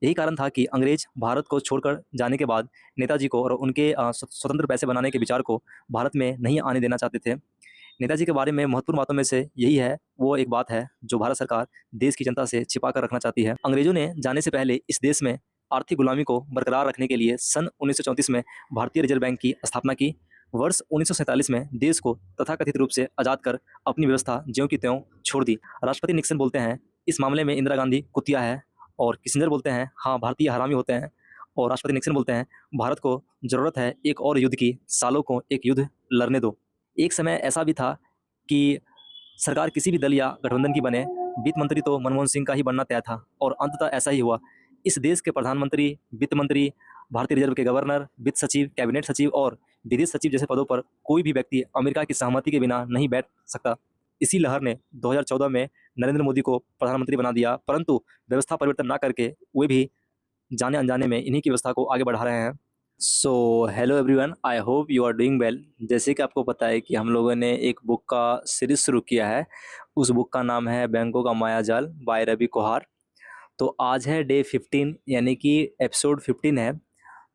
यही कारण था कि अंग्रेज भारत को छोड़कर जाने के बाद नेताजी को और उनके स्वतंत्र पैसे बनाने के विचार को भारत में नहीं आने देना चाहते थे। नेताजी के बारे में महत्वपूर्ण बातों में से यही है, वो एक बात है जो भारत सरकार देश की जनता से छिपा कर रखना चाहती है। अंग्रेजों ने जाने से पहले इस देश में आर्थिक गुलामी को बरकरार रखने के लिए सन 1934 में भारतीय रिजर्व बैंक की स्थापना की। वर्ष 1947 में देश को तथाकथित रूप से आज़ाद कर अपनी व्यवस्था ज्यों की त्यों छोड़ दी। राष्ट्रपति निक्सन बोलते हैं इस मामले में इंदिरा गांधी कुतिया है, और किसिंजर बोलते हैं हाँ भारतीय हरामी होते हैं, और राष्ट्रपति निक्सन बोलते हैं भारत को ज़रूरत है एक और युद्ध की, सालों को एक युद्ध लड़ने दो। एक समय ऐसा भी था कि सरकार किसी भी दल या गठबंधन की बने, वित्त मंत्री तो मनमोहन सिंह का ही बनना तय था, और अंततः ऐसा ही हुआ। इस देश के प्रधानमंत्री, वित्त मंत्री, भारतीय रिजर्व के गवर्नर, वित्त सचिव, कैबिनेट सचिव और विदेश सचिव जैसे पदों पर कोई भी व्यक्ति अमेरिका की सहमति के बिना नहीं बैठ सकता। इसी लहर ने 2014 में नरेंद्र मोदी को प्रधानमंत्री बना दिया, परंतु व्यवस्था परिवर्तन ना करके वे भी जाने अनजाने में इन्हीं की व्यवस्था को आगे बढ़ा रहे हैं। So hello everyone, I hope you are doing well. जैसे कि आपको पता है कि हम लोगों ने एक बुक का सीरीज शुरू किया है। उस बुक का नाम है बैंकों का मायाजाल बाय रवि कुहार। तो आज है डे 15, यानी कि एपिसोड 15 है।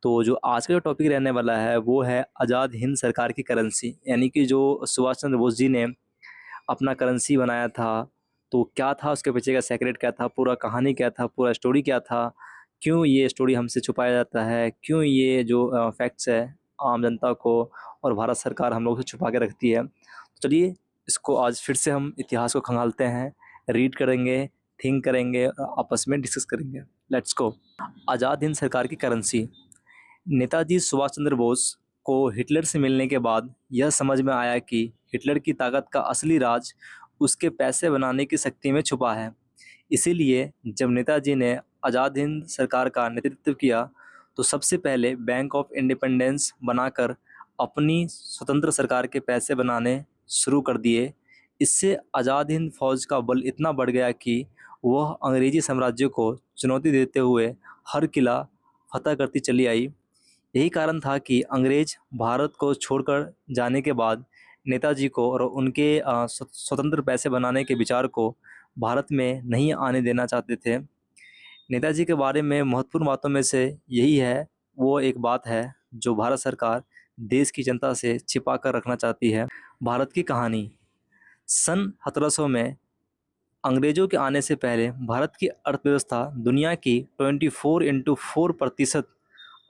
तो जो आज का जो टॉपिक रहने वाला है वो है आज़ाद हिंद सरकार की करेंसी, यानी कि जो सुभाष चंद्र बोस जी ने अपना करेंसी बनाया था, तो क्या था उसके पीछे का सेक्रेट, क्या था पूरा कहानी, क्या था पूरा स्टोरी, क्या था, क्यों ये स्टोरी हमसे छुपाया जाता है, क्यों ये जो फैक्ट्स है आम जनता को और भारत सरकार हम लोग से छुपा के रखती है। तो चलिए इसको आज फिर से हम इतिहास को खंगालते हैं, रीड करेंगे, थिंक करेंगे और आपस में डिस्कस करेंगे। Let's go. आज़ाद हिंद सरकार की करेंसी। नेताजी सुभाष चंद्र बोस को हिटलर से मिलने के बाद यह समझ में आया कि हिटलर की ताकत का असली राज उसके पैसे बनाने की शक्ति में छुपा है। इसीलिए जब नेताजी ने आज़ाद हिंद सरकार का नेतृत्व किया तो सबसे पहले बैंक ऑफ इंडिपेंडेंस बनाकर अपनी स्वतंत्र सरकार के पैसे बनाने शुरू कर दिए। इससे आज़ाद हिंद फौज का बल इतना बढ़ गया कि वह अंग्रेजी साम्राज्य को चुनौती देते हुए हर किला फतह करती चली आई। यही कारण था कि अंग्रेज भारत को छोड़कर जाने के बाद नेताजी को और उनके स्वतंत्र पैसे बनाने के विचार को भारत में नहीं आने देना चाहते थे। नेताजी के बारे में महत्वपूर्ण बातों में से यही है, वो एक बात है जो भारत सरकार देश की जनता से छिपा कर रखना चाहती है। भारत की कहानी। सन 1700 में अंग्रेजों के आने से पहले भारत की अर्थव्यवस्था दुनिया की 24x4%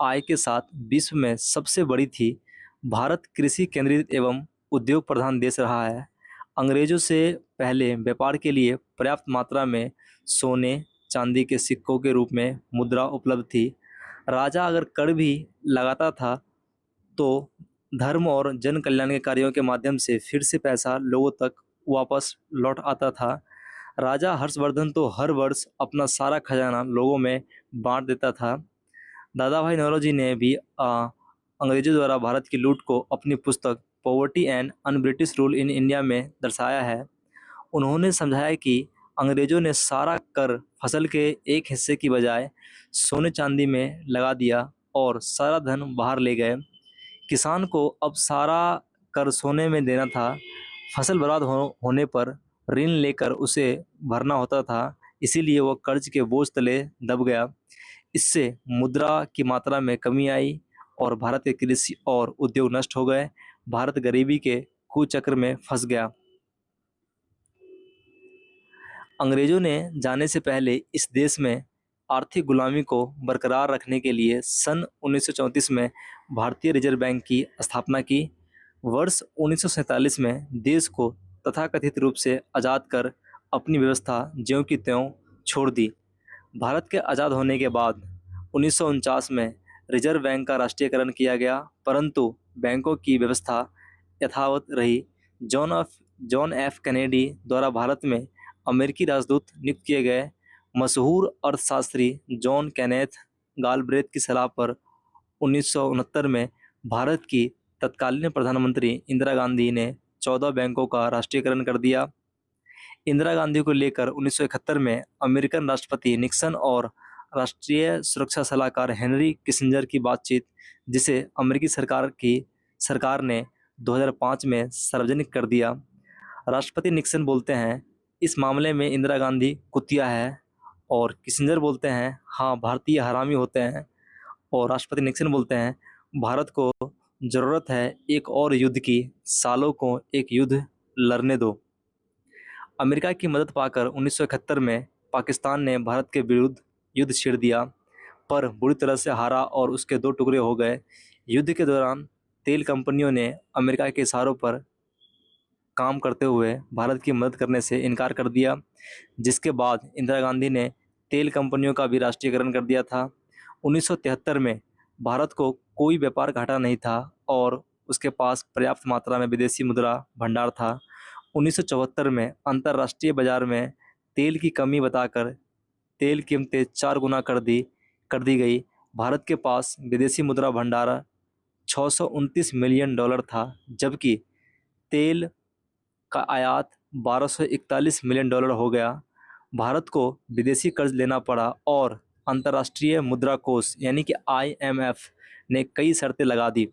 आय के साथ विश्व में सबसे बड़ी थी। भारत कृषि केंद्रित एवं उद्योग प्रधान देश रहा है। अंग्रेजों से पहले व्यापार के लिए पर्याप्त मात्रा में सोने चांदी के सिक्कों के रूप में मुद्रा उपलब्ध थी। राजा अगर कर भी लगाता था तो धर्म और जन कल्याण के कार्यों के माध्यम से फिर से पैसा लोगों तक वापस लौट आता था। राजा हर्षवर्धन तो हर वर्ष अपना सारा खजाना लोगों में बांट देता था। दादा भाई नौरोजी ने भी अंग्रेजों द्वारा भारत की लूट को अपनी पुस्तक poverty and un British rule in India में दर्शाया है। उन्होंने समझाया कि अंग्रेजों ने सारा कर फसल के एक हिस्से की बजाय सोने चांदी में लगा दिया और सारा धन बाहर ले गए। किसान को अब सारा कर सोने में देना था। फसल बर्बाद होने पर ऋण लेकर उसे भरना होता था, इसीलिए वो कर्ज के बोझ तले दब गया। इससे मुद्रा की मात्रा में कमी आई और भारत के कृषि और उद्योग नष्ट हो गए। भारत गरीबी के कुचक्र में फंस गया। अंग्रेजों ने जाने से पहले इस देश में आर्थिक गुलामी को बरकरार रखने के लिए सन 1934 में भारतीय रिजर्व बैंक की स्थापना की। वर्ष 1947 में देश को तथाकथित रूप से आज़ाद कर अपनी व्यवस्था ज्यों की त्यों छोड़ दी। भारत के आज़ाद होने के बाद 1949 में रिजर्व बैंक का राष्ट्रीयकरण किया गया, परंतु बैंकों की व्यवस्था यथावत रही। जॉन एफ कैनेडी द्वारा भारत में अमेरिकी राजदूत नियुक्त किए गए। मशहूर अर्थशास्त्री जॉन केनेथ गालब्रेथ की सलाह पर 1969 में भारत की तत्कालीन प्रधानमंत्री इंदिरा गांधी ने 14 बैंकों का राष्ट्रीयकरण कर दिया। इंदिरा गांधी को लेकर 1971 में अमेरिकन राष्ट्रपति निक्सन और राष्ट्रीय सुरक्षा सलाहकार हेनरी किसिंजर की बातचीत, जिसे अमेरिकी सरकार ने 2005 में सार्वजनिक कर दिया। राष्ट्रपति निक्सन बोलते हैं इस मामले में इंदिरा गांधी कुतिया है, और किसिंजर बोलते हैं हाँ भारतीय हरामी होते हैं, और राष्ट्रपति निक्सन बोलते हैं भारत को ज़रूरत है एक और युद्ध की, सालों को एक युद्ध लड़ने दो। अमेरिका की मदद पाकर 1971 में पाकिस्तान ने भारत के विरुद्ध युद्ध छेड़ दिया, पर बुरी तरह से हारा और उसके दो टुकड़े हो गए। युद्ध के दौरान तेल कंपनियों ने अमेरिका के इशारों पर काम करते हुए भारत की मदद करने से इनकार कर दिया, जिसके बाद इंदिरा गांधी ने तेल कंपनियों का भी राष्ट्रीयकरण कर दिया था। 1973 में भारत को कोई व्यापार घाटा नहीं था और उसके पास पर्याप्त मात्रा में विदेशी मुद्रा भंडार था। 1974 में अंतर्राष्ट्रीय बाजार में तेल की कमी बताकर तेल कीमतें 4 गुना कर दी गई। भारत के पास विदेशी मुद्रा भंडार 629 मिलियन डॉलर था, जबकि तेल का आयात 1241 मिलियन डॉलर हो गया। भारत को विदेशी कर्ज लेना पड़ा और अंतर्राष्ट्रीय मुद्रा कोष यानी कि IMF ने कई शर्तें लगा दी।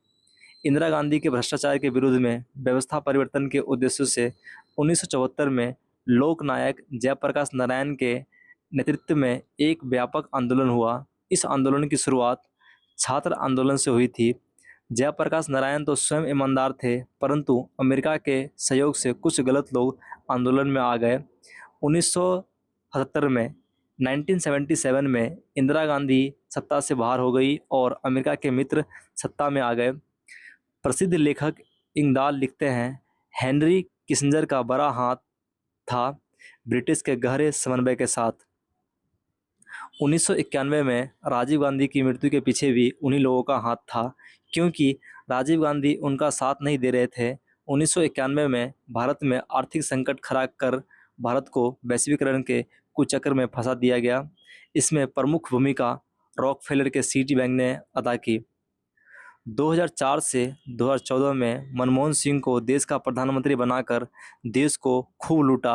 इंदिरा गांधी के भ्रष्टाचार के विरुद्ध में व्यवस्था परिवर्तन के उद्देश्य से 1974 में लोकनायक जयप्रकाश नारायण के नेतृत्व में एक व्यापक आंदोलन हुआ। इस आंदोलन की शुरुआत छात्र आंदोलन से हुई थी। जयप्रकाश नारायण तो स्वयं ईमानदार थे, परंतु अमेरिका के सहयोग से कुछ गलत लोग आंदोलन में आ गए। 1977 में 1977 में इंदिरा गांधी सत्ता से बाहर हो गई और अमेरिका के मित्र सत्ता में आ गए। प्रसिद्ध लेखक इंगदाल लिखते हैं हेनरी किसिंजर का बड़ा हाथ था ब्रिटिश के गहरे समन्वय के साथ। 1991 में राजीव गांधी की मृत्यु के पीछे भी उन्हीं लोगों का हाथ था, क्योंकि राजीव गांधी उनका साथ नहीं दे रहे थे। 1991 में भारत में आर्थिक संकट खड़ा कर भारत को वैश्वीकरण के कुचक्र में फंसा दिया गया। इसमें प्रमुख भूमिका रॉकफेलर के सिटी बैंक ने अदा की। 2004 से 2014 में मनमोहन सिंह को देश का प्रधानमंत्री बनाकर देश को खूब लूटा।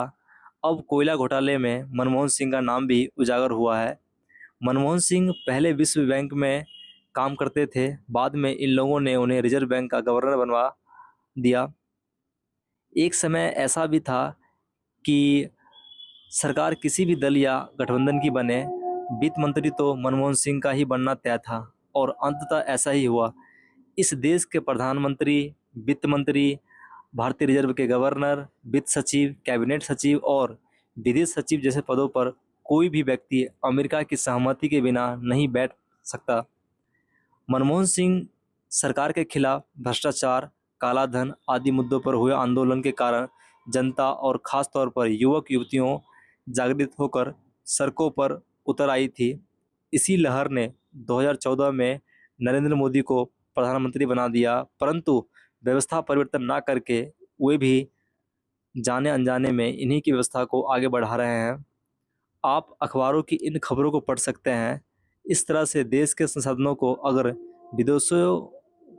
अब कोयला घोटाले में मनमोहन सिंह का नाम भी उजागर हुआ है। मनमोहन सिंह पहले विश्व बैंक में काम करते थे, बाद में इन लोगों ने उन्हें रिजर्व बैंक का गवर्नर बनवा दिया। एक समय ऐसा भी था कि सरकार किसी भी दल या गठबंधन की बने, वित्त मंत्री तो मनमोहन सिंह का ही बनना तय था और अंततः ऐसा ही हुआ। इस देश के प्रधानमंत्री, वित्त मंत्री, भारतीय रिजर्व के गवर्नर, वित्त सचिव, कैबिनेट सचिव और विदेश सचिव जैसे पदों पर कोई भी व्यक्ति अमेरिका की सहमति के बिना नहीं बैठ सकता। मनमोहन सिंह सरकार के खिलाफ भ्रष्टाचार, काला धन आदि मुद्दों पर हुए आंदोलन के कारण जनता और खास तौर पर युवक युवतियों जागृत होकर सड़कों पर उतर आई थी। इसी लहर ने 2014 में नरेंद्र मोदी को प्रधानमंत्री बना दिया, परंतु व्यवस्था परिवर्तन ना करके वे भी जाने अनजाने में इन्हीं की व्यवस्था को आगे बढ़ा रहे हैं। आप अखबारों की इन खबरों को पढ़ सकते हैं। इस तरह से देश के संसाधनों को अगर विदेशों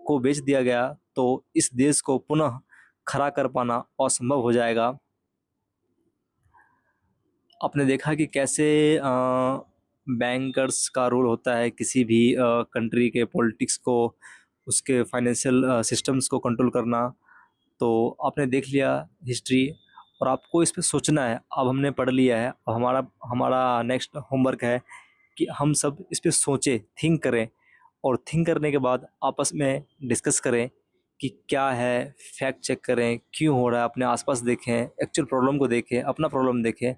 को बेच दिया गया तो इस देश को पुनः खड़ा कर पाना असंभव हो जाएगा। आपने देखा कि कैसे बैंकर्स का रोल होता है किसी भी कंट्री के पॉलिटिक्स को, उसके फाइनेंशियल सिस्टम्स को कंट्रोल करना। तो आपने देख लिया हिस्ट्री और आपको इस पे सोचना है। अब हमने पढ़ लिया है, अब हमारा हमारा नेक्स्ट होमवर्क है कि हम सब इस पे सोचें, थिंक करें और थिंक करने के बाद आपस में डिस्कस करें कि क्या है, फैक्ट चेक करें, क्यों हो रहा है, अपने आसपास देखें, एक्चुअल प्रॉब्लम को देखें, अपना प्रॉब्लम देखें,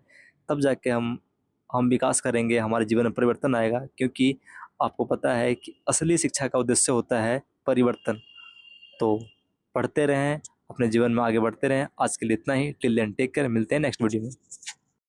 तब जाके हम विकास करेंगे, हमारे जीवन में परिवर्तन आएगा। क्योंकि आपको पता है कि असली शिक्षा का उद्देश्य होता है परिवर्तन। तो पढ़ते रहें, अपने जीवन में आगे बढ़ते रहें। आज के लिए इतना ही। टिल देन टेक केयर, मिलते हैं नेक्स्ट वीडियो में।